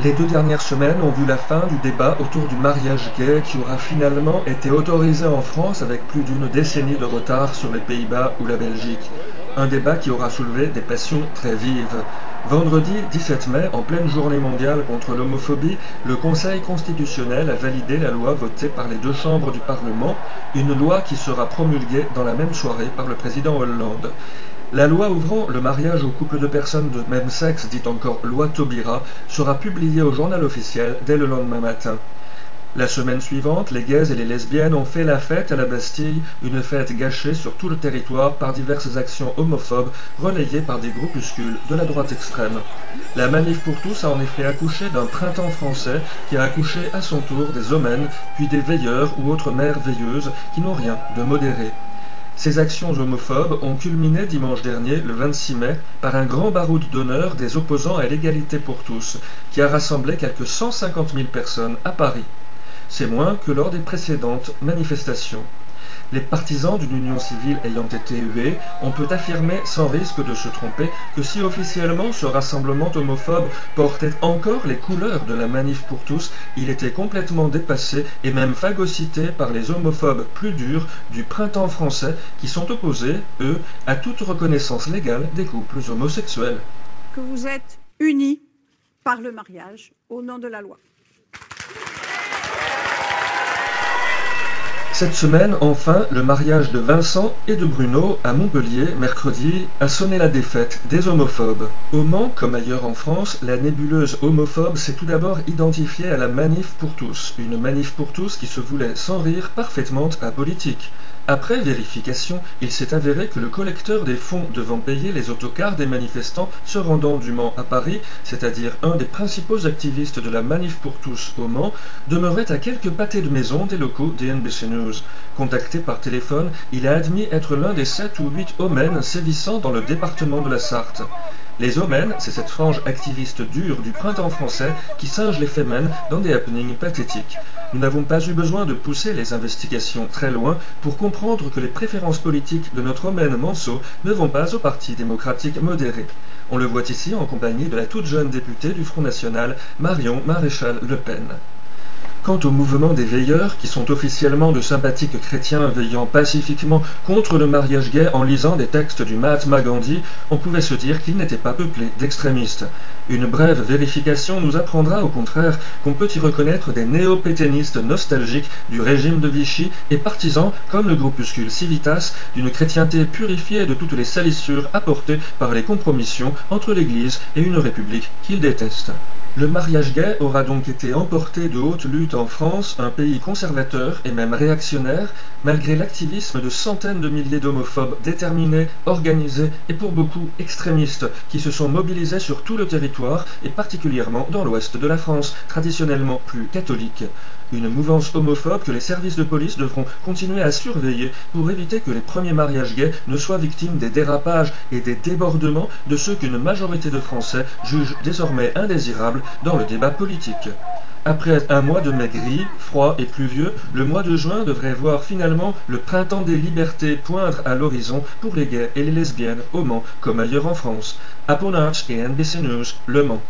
Les 2 dernières semaines ont vu la fin du débat autour du mariage gay qui aura finalement été autorisé en France avec plus d'une décennie de retard sur les Pays-Bas ou la Belgique. Un débat qui aura soulevé des passions très vives. Vendredi 17 mai, en pleine journée mondiale contre l'homophobie, le Conseil constitutionnel a validé la loi votée par les deux chambres du Parlement, une loi qui sera promulguée dans la même soirée par le président Hollande. La loi ouvrant le mariage aux couples de personnes de même sexe, dite encore loi Taubira, sera publiée au journal officiel dès le lendemain matin. La semaine suivante, les gays et les lesbiennes ont fait la fête à la Bastille, une fête gâchée sur tout le territoire par diverses actions homophobes relayées par des groupuscules de la droite extrême. La Manif pour tous a en effet accouché d'un printemps français qui a accouché à son tour des homènes, puis des veilleurs ou autres mères veilleuses qui n'ont rien de modéré. Ces actions homophobes ont culminé dimanche dernier, le 26 mai, par un grand baroud d'honneur des opposants à l'égalité pour tous, qui a rassemblé quelques 150 000 personnes à Paris. C'est moins que lors des précédentes manifestations. Les partisans d'une union civile ayant été hués, on peut affirmer sans risque de se tromper que si officiellement ce rassemblement homophobe portait encore les couleurs de la Manif pour tous, il était complètement dépassé et même phagocyté par les homophobes plus durs du printemps français qui sont opposés, eux, à toute reconnaissance légale des couples homosexuels. Que vous êtes unis par le mariage au nom de la loi. Cette semaine, enfin, le mariage de Vincent et de Bruno à Montpellier, mercredi, a sonné la défaite des homophobes. Au Mans, comme ailleurs en France, la nébuleuse homophobe s'est tout d'abord identifiée à la Manif pour tous, une Manif pour tous qui se voulait sans rire parfaitement apolitique. Après vérification, il s'est avéré que le collecteur des fonds devant payer les autocars des manifestants se rendant du Mans à Paris, c'est-à-dire un des principaux activistes de la Manif pour tous au Mans, demeurait à quelques pâtés de maison des locaux des NBC News. Contacté par téléphone, il a admis être l'un des 7 ou 8 homènes sévissant dans le département de la Sarthe. Les homènes, c'est cette frange activiste dure du printemps français qui singe les fémènes dans des happenings pathétiques. Nous n'avons pas eu besoin de pousser les investigations très loin pour comprendre que les préférences politiques de notre homène Manceau ne vont pas au Parti démocratique modéré. On le voit ici en compagnie de la toute jeune députée du Front National, Marion Maréchal Le Pen. Quant au mouvement des veilleurs, qui sont officiellement de sympathiques chrétiens veillant pacifiquement contre le mariage gay en lisant des textes du Mahatma Gandhi, on pouvait se dire qu'il n'était pas peuplé d'extrémistes. Une brève vérification nous apprendra au contraire qu'on peut y reconnaître des néo-pétainistes nostalgiques du régime de Vichy et partisans, comme le groupuscule Civitas, d'une chrétienté purifiée de toutes les salissures apportées par les compromissions entre l'Église et une république qu'ils détestent. Le mariage gay aura donc été emporté de haute lutte en France, un pays conservateur et même réactionnaire, malgré l'activisme de centaines de milliers d'homophobes déterminés, organisés et pour beaucoup extrémistes, qui se sont mobilisés sur tout le territoire et particulièrement dans l'ouest de la France, traditionnellement plus catholique. Une mouvance homophobe que les services de police devront continuer à surveiller pour éviter que les premiers mariages gays ne soient victimes des dérapages et des débordements de ceux qu'une majorité de Français jugent désormais indésirables dans le débat politique. Après un mois de mai gris, froid et pluvieux, le mois de juin devrait voir finalement le printemps des libertés poindre à l'horizon pour les gays et les lesbiennes au Mans comme ailleurs en France. Apponach et NBC News, Le Mans.